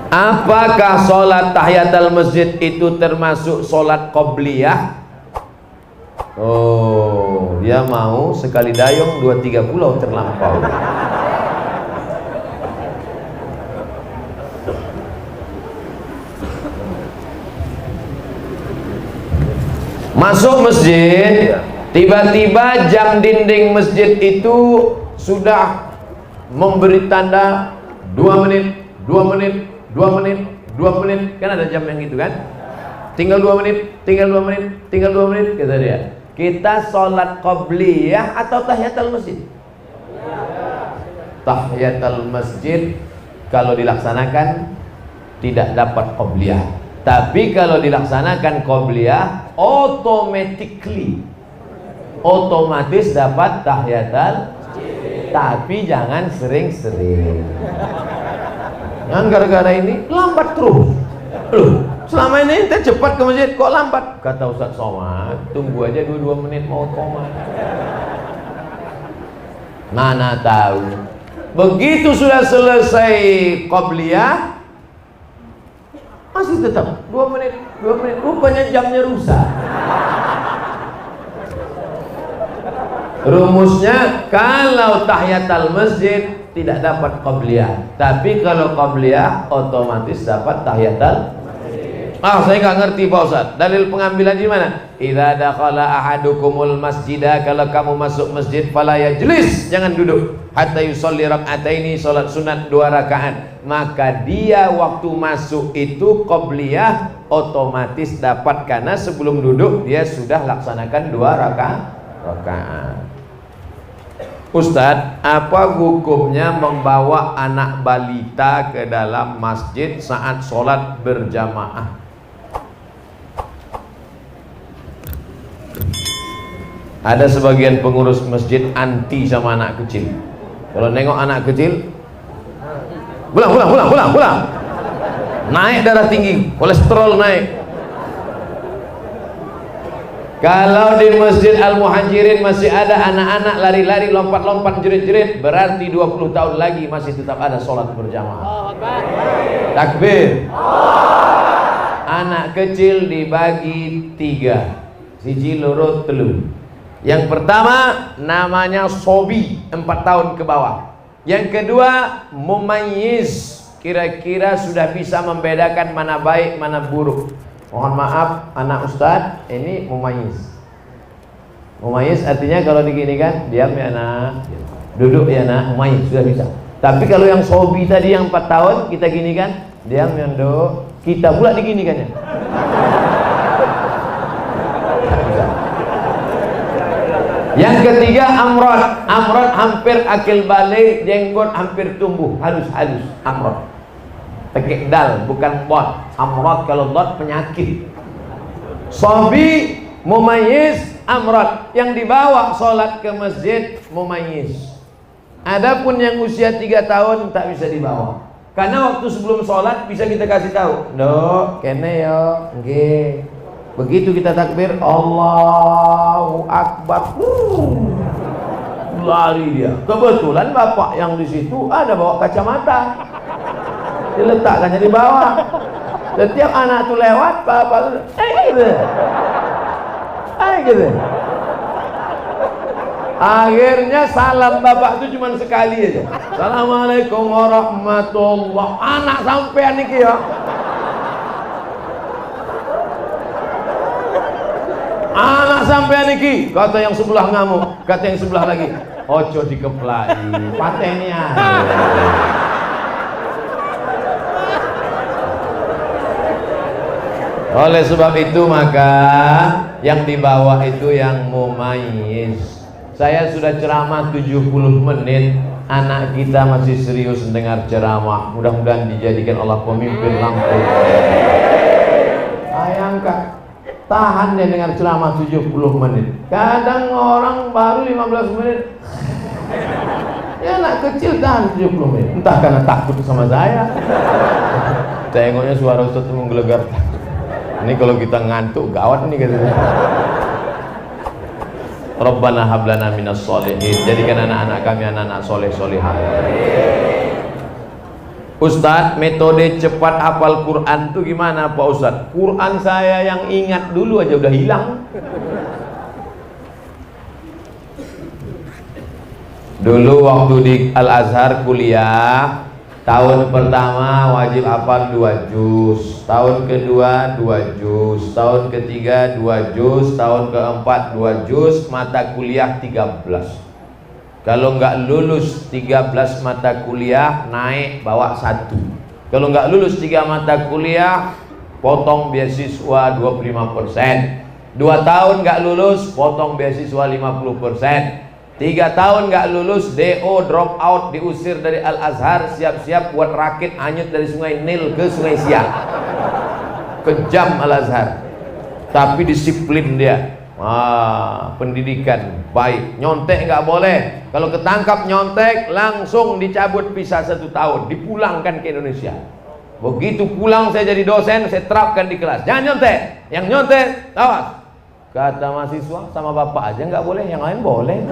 Apakah sholat tahiyatul masjid itu termasuk sholat qobliyah? Oh, dia mau sekali dayung 2-3 pulau terlampau. Masuk masjid, tiba-tiba jam dinding masjid itu sudah memberi tanda 2 menit, 2 menit, 2 menit, 2 menit. Kan ada jam yang gitu kan? Tinggal 2 menit, tinggal 2 menit, tinggal 2 menit, kata dia. Kita sholat qobliyah atau tahiyatul masjid? Tahiyatul masjid kalau dilaksanakan tidak dapat qobliyah. Tapi kalau dilaksanakan qobliyah, otomatis dapat tahiyatul. Tapi jangan sering-sering. Jangan gara-gara ini lambat terus. Loh, selama ini ente cepat ke masjid, kok lambat? Kata Ustaz Somad, tunggu aja 2 menit mau koma. Mana tahu. Begitu sudah selesai qobliyah, masih tetap 2 menit, 2 menit. Rupanya jamnya rusak. Rumusnya kalau tahiyatul masjid tidak dapat qobliyah, tapi kalau qobliyah otomatis dapat tahiyatul. Saya nggak ngerti Pak Ustaz. Dalil pengambilan di mana? Idza dakhala ahadukumul masjidah, kalau kamu masuk masjid fala yajlis, jangan duduk. Hatta yusolli rak'ataini, salat sunat 2 rakaat. Maka dia waktu masuk itu qobliyah otomatis dapat, karena sebelum duduk dia sudah laksanakan 2 rakaat. Ustadz, apa hukumnya membawa anak balita ke dalam masjid saat sholat berjamaah? Ada sebagian pengurus masjid anti sama anak kecil. Kalau nengok anak kecil, pulang. Naik darah tinggi, kolesterol naik. Kalau di Masjid Al-Muhajirin masih ada anak-anak lari-lari, lompat-lompat, jerit-jerit, berarti 20 tahun lagi masih tetap ada sholat berjamaah. Takbir. Anak kecil dibagi 3, siji loro telu. Yang pertama namanya sobi, 4 tahun ke bawah. Yang kedua mumayyiz, kira-kira sudah bisa membedakan mana baik mana buruk. Mohon maaf anak ustadz, ini mumayyiz. Mumayyiz artinya kalau diginikan, diam ya nak, duduk ya nak, mumayyiz sudah bisa. Tapi kalau yang sobi tadi yang 4 tahun kita ginikan, diam ya nduk, kita pula diginikannya. Yang ketiga amrod. Amrod hampir akil balik, jenggot hampir tumbuh, halus-halus. Amrod pakai dal bukan bot. Amrod kalau bot penyakit. Sobi, mumayyiz, amrod. Yang dibawa sholat ke masjid mumayyiz. Adapun yang usia 3 tahun tak bisa dibawa, karena waktu sebelum sholat bisa kita kasih tahu, "Nduk, kene yo, nggih." Begitu kita takbir, Allahu Akbar, lari dia. Kebetulan bapak yang di situ ada bawa kacamata, diletakkannya di bawah. Setiap anak tuh lewat, bapak tuh, gitu. Akhirnya salam bapak itu cuma sekali aja. Assalamualaikum warahmatullah. Anak sampean niki ya. Anak sampean niki, kata yang sebelah ngamuk, kata yang sebelah lagi, ojo dikeplai, pateni ae. Oleh sebab itu maka yang dibawa itu yang mumayyiz. Saya sudah ceramah 70 menit, anak kita masih serius mendengar ceramah. Mudah-mudahan dijadikan Allah pemimpin lampau. Bayangkan, tahan dia dengar ceramah 70 menit. Kadang orang baru 15 menit. Ya anak kecil tahan 70 menit. Entah karena takut sama saya. Tengoknya suara Ustaz itu menggelegar. Ini kalau kita ngantuk gawat nih katanya. Rabbana hablana minas sholihin. Jadikan anak-anak kami anak-anak soleh solihah. Ustadz, metode cepat hafal Quran tuh gimana Pak Ustadz? Quran saya yang ingat dulu aja udah hilang. Dulu waktu di Al-Azhar kuliah, tahun pertama wajib hafal 2 juz, tahun kedua 2 juz, tahun ketiga 2 juz, tahun keempat 2 juz, mata kuliah 13. Kalau nggak lulus 13 mata kuliah, naik bawa 1. Kalau nggak lulus 3 mata kuliah, potong beasiswa 25%. 2 tahun nggak lulus, potong beasiswa 50%. 3 tahun nggak lulus, DO, drop out, diusir dari Al-Azhar, siap-siap buat rakit hanyut dari Sungai Nil ke Sungai Siak. Kejam Al-Azhar, tapi disiplin dia. Pendidikan baik. Nyontek nggak boleh. Kalau ketangkap nyontek, langsung dicabut visa 1 tahun, dipulangkan ke Indonesia. Begitu pulang saya jadi dosen, saya terapkan di kelas, jangan nyontek. Yang nyontek, awas. Kata mahasiswa, sama bapak aja nggak boleh, yang lain boleh.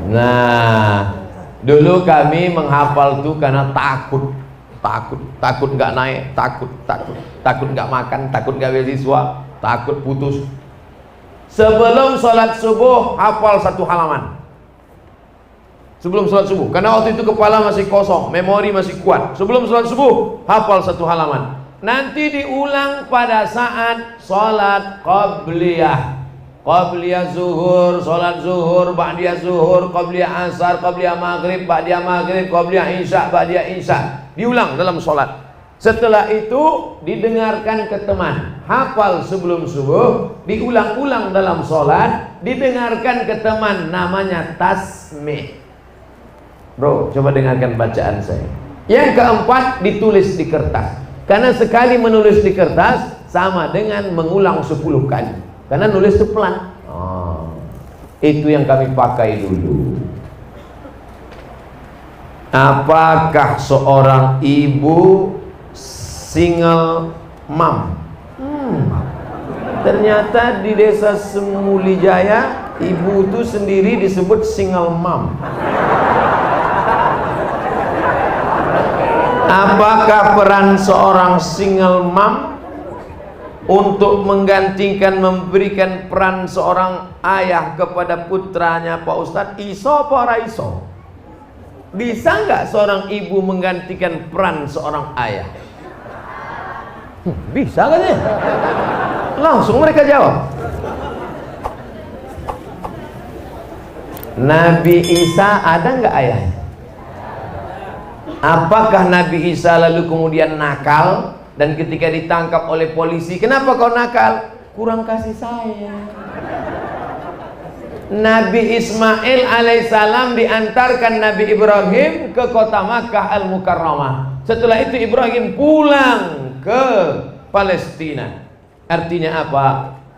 Nah, dulu kami menghafal tuh karena takut nggak naik, takut nggak makan, takut nggak beasiswa, takut putus. Sebelum sholat subuh hafal 1 halaman. Sebelum sholat subuh, karena waktu itu kepala masih kosong, memori masih kuat. Sebelum sholat subuh hafal 1 halaman. Nanti diulang pada saat sholat qabliyah. Qabliyah zuhur, sholat zuhur, ba'diyah zuhur, qabliyah asar, qabliyah maghrib, ba'diyah maghrib, qabliyah isya, ba'diyah isya. Diulang dalam sholat. Setelah itu didengarkan ke teman, hafal sebelum subuh, diulang-ulang dalam sholat, didengarkan ke teman, namanya tasmih. Bro, coba dengarkan bacaan saya. Yang keempat, ditulis di kertas. Karena sekali menulis di kertas sama dengan mengulang 10 kali. Karena nulis itu pelan. Itu yang kami pakai dulu. Apakah seorang ibu single mom? Ternyata di desa Semulijaya, ibu itu sendiri disebut single mom. Apakah peran seorang single mom untuk menggantikan, memberikan peran seorang ayah kepada putranya Pak Ustadz? Iso apa ora iso? Bisa nggak seorang ibu menggantikan peran seorang ayah? Bisa kan ya? Langsung mereka jawab. Nabi Isa ada nggak ayahnya? Apakah Nabi Isa lalu kemudian nakal dan ketika ditangkap oleh polisi, kenapa kau nakal? Kurang kasih sayang. Nabi Ismail alaihissalam diantarkan Nabi Ibrahim ke kota Makkah al-Mukarramah. Setelah itu Ibrahim pulang ke Palestina. Artinya apa?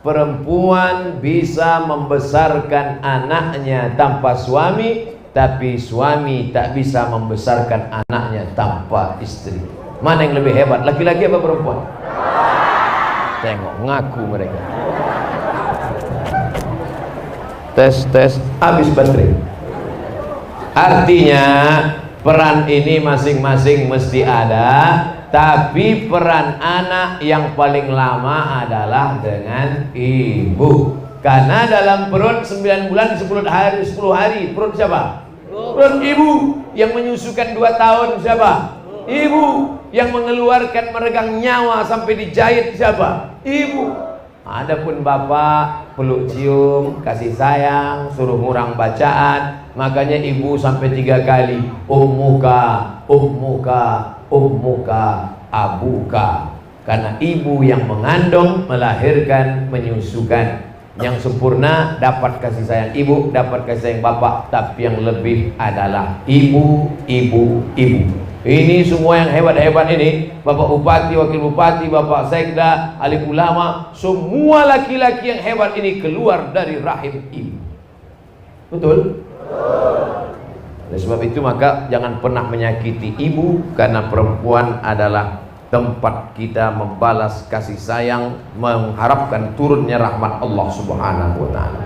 Perempuan bisa membesarkan anaknya tanpa suami, tapi suami tak bisa membesarkan anaknya tanpa istri. Mana yang lebih hebat, laki-laki apa perempuan? Tengok, ngaku mereka. Tes, habis baterai. Artinya peran ini masing-masing mesti ada, tapi peran anak yang paling lama adalah dengan ibu. Karena dalam perut 9 bulan 10 hari perut siapa? Perut ibu. Yang menyusukan 2 tahun siapa? Ibu. Yang mengeluarkan meregang nyawa sampai dijahit siapa? Ibu. Adapun bapak peluk cium, kasih sayang, suruh ngurang bacaan. Makanya ibu sampai 3 kali ummuka, abuka. Karena ibu yang mengandung, melahirkan, menyusukan. Yang sempurna dapat kasih sayang ibu, dapat kasih sayang bapak, tapi yang lebih adalah ibu. Ini semua yang hebat-hebat ini, Bapak Bupati, Wakil Bupati, Bapak Sekda, alim ulama, semua laki-laki yang hebat ini keluar dari rahim ibu. Betul? Oleh sebab itu maka jangan pernah menyakiti ibu, karena perempuan adalah tempat kita membalas kasih sayang, mengharapkan turunnya rahmat Allah Subhanahu wa ta'ala.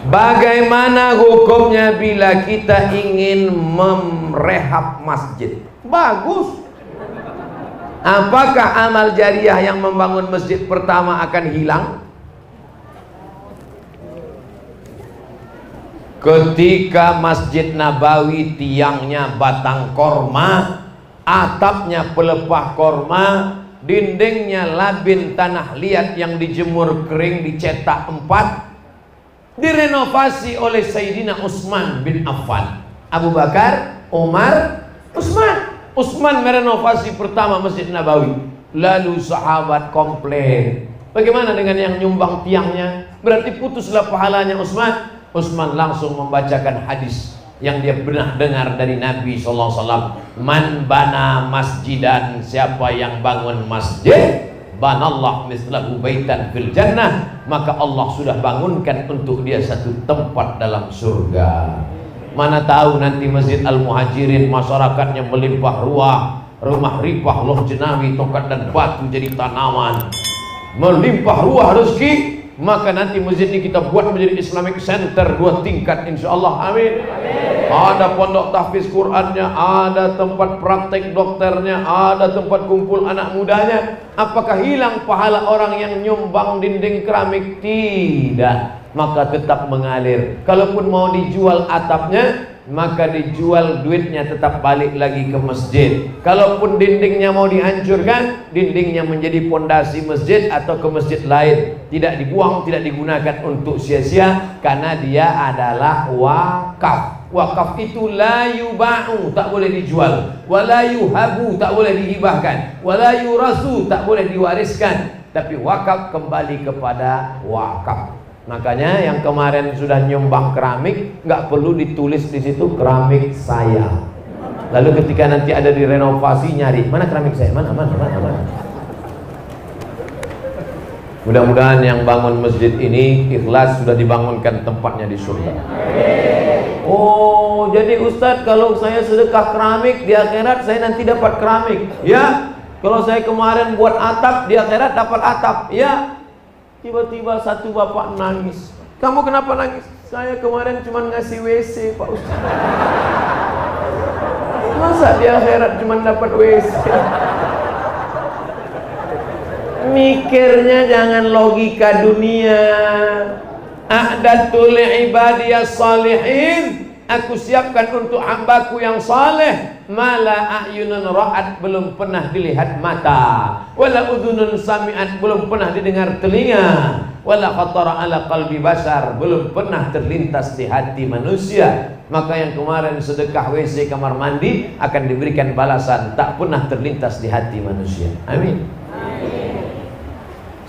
Bagaimana hukumnya bila kita ingin merehab masjid? Bagus. Apakah amal jariah yang membangun masjid pertama akan hilang? Ketika Masjid Nabawi tiangnya batang korma, atapnya pelepah korma, dindingnya labin tanah liat yang dijemur kering dicetak 4, direnovasi oleh Sayyidina Utsman bin Affan. Abu Bakar, Umar, Utsman. Utsman merenovasi pertama Masjid Nabawi. Lalu sahabat komplain, bagaimana dengan yang nyumbang tiangnya? Berarti putuslah pahalanya Utsman. Utsman langsung membacakan hadis yang dia pernah dengar dari Nabi SAW. Man bana masjidan, siapa yang bangun masjid, banallah mislahu baitan fil jannah, maka Allah sudah bangunkan untuk dia satu tempat dalam surga. Mana tahu nanti Masjid Al-Muhajirin masyarakatnya melimpah ruah, rumah ripah loh jenawi, tokat dan batu jadi tanaman, melimpah ruah rezeki, maka nanti masjid ini kita buat menjadi Islamic Center 2 tingkat insyaallah. Amin. Ada pondok tahfiz Qur'annya, ada tempat praktek dokternya, ada tempat kumpul anak mudanya. Apakah hilang pahala orang yang nyumbang dinding keramik? Tidak, maka tetap mengalir. Kalaupun mau dijual atapnya, maka dijual, duitnya tetap balik lagi ke masjid. Kalaupun dindingnya mau dihancurkan, dindingnya menjadi pondasi masjid atau ke masjid lain, tidak dibuang, tidak digunakan untuk sia-sia, karena dia adalah wakaf. Wakaf itu la yuba'u, tak boleh dijual, wala yuhabu, tak boleh dihibahkan, wala yurasu, tak boleh diwariskan, tapi wakaf kembali kepada wakaf. Makanya yang kemarin sudah nyumbang keramik, nggak perlu ditulis di situ keramik saya. Lalu ketika nanti ada direnovasi, nyari mana keramik saya, mana. Mudah-mudahan yang bangun masjid ini ikhlas, sudah dibangunkan tempatnya di surga. Oh, jadi Ustadz, kalau saya sedekah keramik di akhirat saya nanti dapat keramik. Ya, kalau saya kemarin buat atap di akhirat dapat atap. Ya. Tiba-tiba satu bapak nangis. Kamu kenapa nangis? Saya kemarin cuma ngasih WC Pak Ustaz. Masa di akhirat cuma dapat WC? Mikirnya jangan logika dunia. A'datul ibadiyas salihin, aku siapkan untuk hambaku yang saleh, mala a'yunun ra'at, belum pernah dilihat mata, wala udhunun sami'at, belum pernah didengar telinga, wala khatara ala qalbi bashar, belum pernah terlintas di hati manusia. Maka yang kemarin sedekah WC kamar mandi akan diberikan balasan tak pernah terlintas di hati manusia. Amin.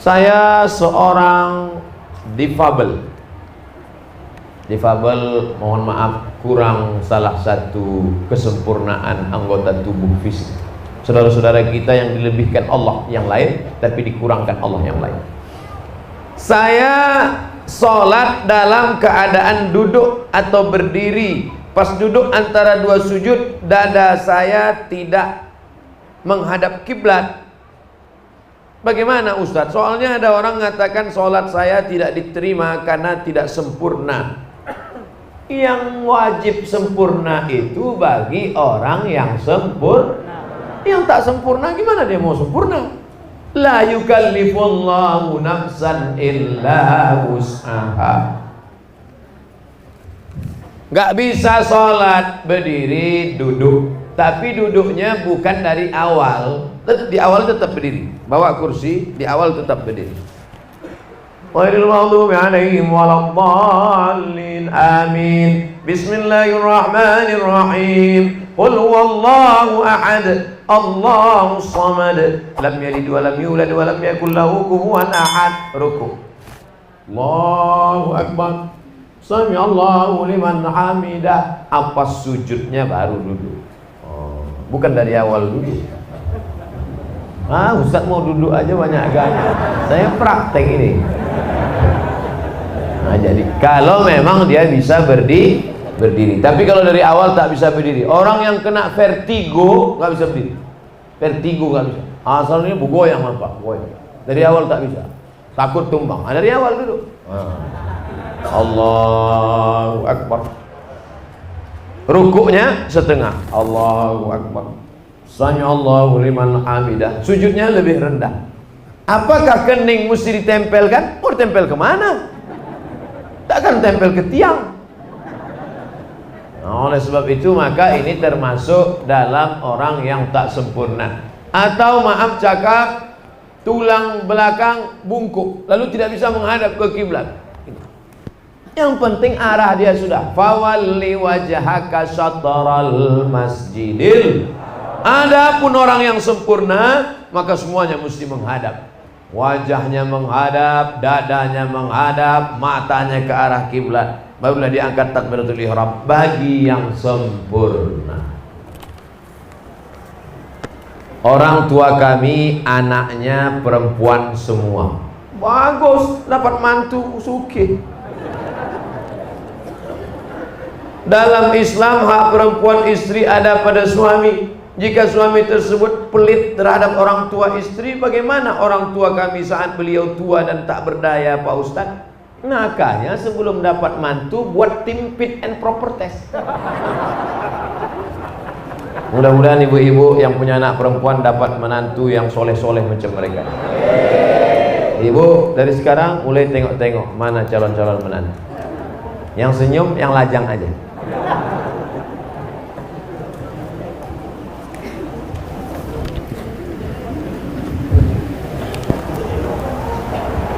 Saya seorang difabel, mohon maaf, kurang salah satu kesempurnaan anggota tubuh fisik. Saudara-saudara kita yang dilebihkan Allah yang lain, tapi dikurangkan Allah yang lain. Saya sholat dalam keadaan duduk atau berdiri. Pas duduk antara 2 sujud, dada saya tidak menghadap kiblat. Bagaimana Ustadz? Soalnya ada orang mengatakan sholat saya tidak diterima karena tidak sempurna. Yang wajib sempurna itu bagi orang yang sempurna. Yang tak sempurna gimana dia mau sempurna? La yukallifullahu nafsan illa wus'aha. Gak bisa sholat berdiri duduk, tapi duduknya bukan dari awal. Di awal tetap berdiri, bawa kursi, di awal tetap berdiri. Ghairil maghdubi 'alaihim waladdallin. Amin. Bismillahirrahmanirrahim. Qul huwallahu ahad, Allahus samad, lam yalid wa lam yulad wa lam yakul lahu kufuwan ahad. Ruku'. Allahu akbar. Sami Allahu liman hamidah. Apa sujudnya baru duduk. Oh, bukan dari awal duduk. Ustaz mau duduk aja banyak gaya. Saya praktek ini. Nah, jadi kalau memang dia bisa berdiri. Tapi kalau dari awal tak bisa berdiri. Orang yang kena vertigo nggak bisa berdiri. Vertigo nggak bisa. Asalnya goyang apa? Goyang. Dari awal tak bisa. Takut tumbang. Dari awal duduk. Allahu Akbar. Rukuknya setengah. Allahu Akbar. Sami Allahu liman hamidah. Sujudnya lebih rendah. Apakah kening mesti ditempelkan? Mau ditempel kemana? Takkan tempel ke tiang. Nah, oleh sebab itu maka ini termasuk dalam orang yang tak sempurna. Atau maaf cakap, tulang belakang bungkuk lalu tidak bisa menghadap ke kiblat. Yang penting arah dia sudah. Fawalli wajhaka syatral masjidil. Adapun orang yang sempurna maka semuanya mesti menghadap. Wajahnya menghadap, dadanya menghadap, matanya ke arah kiblat. Barulah diangkat takbiratul ihram bagi yang sempurna. Orang tua kami anaknya perempuan semua. Bagus, dapat mantu sugih. Dalam Islam hak perempuan istri ada pada suami. Jika suami tersebut pelit terhadap orang tua istri, bagaimana orang tua kami saat beliau tua dan tak berdaya, Pak Ustadz? Makanya sebelum dapat mantu buat tim fit and proper test. Mudah-mudahan ibu-ibu yang punya anak perempuan dapat menantu yang soleh-soleh macam mereka. Ibu dari sekarang mulai tengok-tengok mana calon-calon menantu. Yang senyum, yang lajang aja.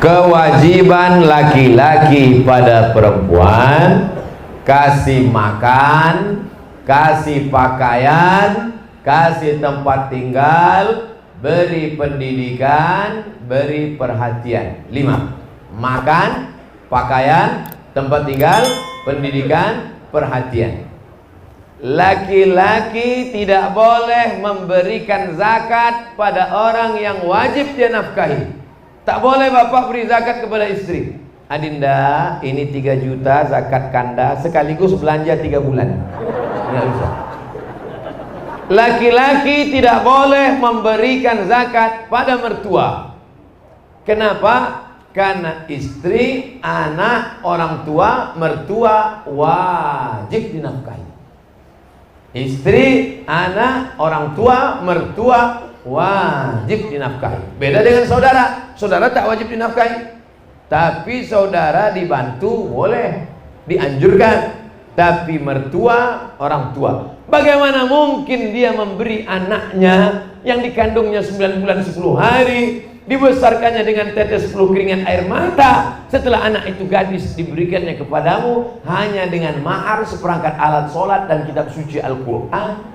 Kewajiban laki-laki pada perempuan: kasih makan, kasih pakaian, kasih tempat tinggal, beri pendidikan, beri perhatian. 5. Makan, pakaian, tempat tinggal, pendidikan, perhatian. Laki-laki tidak boleh memberikan zakat pada orang yang wajib dia nafkahi. Tak boleh bapak beri zakat kepada istri. Adinda, ini 3 juta zakat kanda sekaligus belanja 3 bulan. Nggak bisa. Laki-laki tidak boleh memberikan zakat pada mertua. Kenapa? Karena istri, anak, orang tua, mertua wajib dinafkahi. Istri, anak, orang tua, mertua wajib dinafkahi. Beda dengan saudara. Saudara tak wajib dinafkahi, tapi saudara dibantu boleh, dianjurkan. Tapi mertua, orang tua, bagaimana mungkin dia memberi anaknya yang dikandungnya 9 bulan 10 hari, dibesarkannya dengan tetes 10 keringat air mata, setelah anak itu gadis diberikannya kepadamu hanya dengan mahar seperangkat alat sholat dan kitab suci Al-Quran?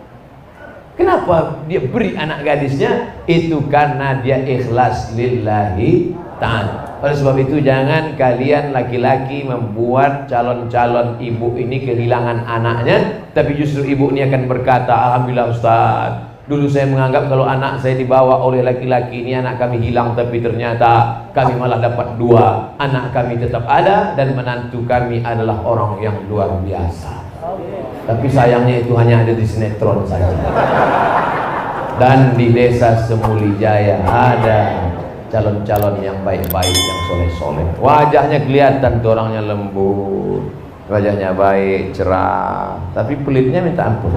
Kenapa dia beri anak gadisnya? Itu karena dia ikhlas lillahi ta'ala. Oleh sebab itu jangan kalian laki-laki membuat calon-calon ibu ini kehilangan anaknya, tapi justru ibu ini akan berkata, alhamdulillah Ustaz, dulu saya menganggap kalau anak saya dibawa oleh laki-laki ini anak kami hilang, tapi ternyata kami malah dapat 2. Anak kami tetap ada dan menantu kami adalah orang yang luar biasa. Tapi sayangnya itu hanya ada di sinetron saja. Dan di desa Semuli Jaya ada calon-calon yang baik-baik, yang soleh-soleh. Wajahnya kelihatan tuh orangnya lembut, wajahnya baik, cerah, tapi pelitnya minta ampun.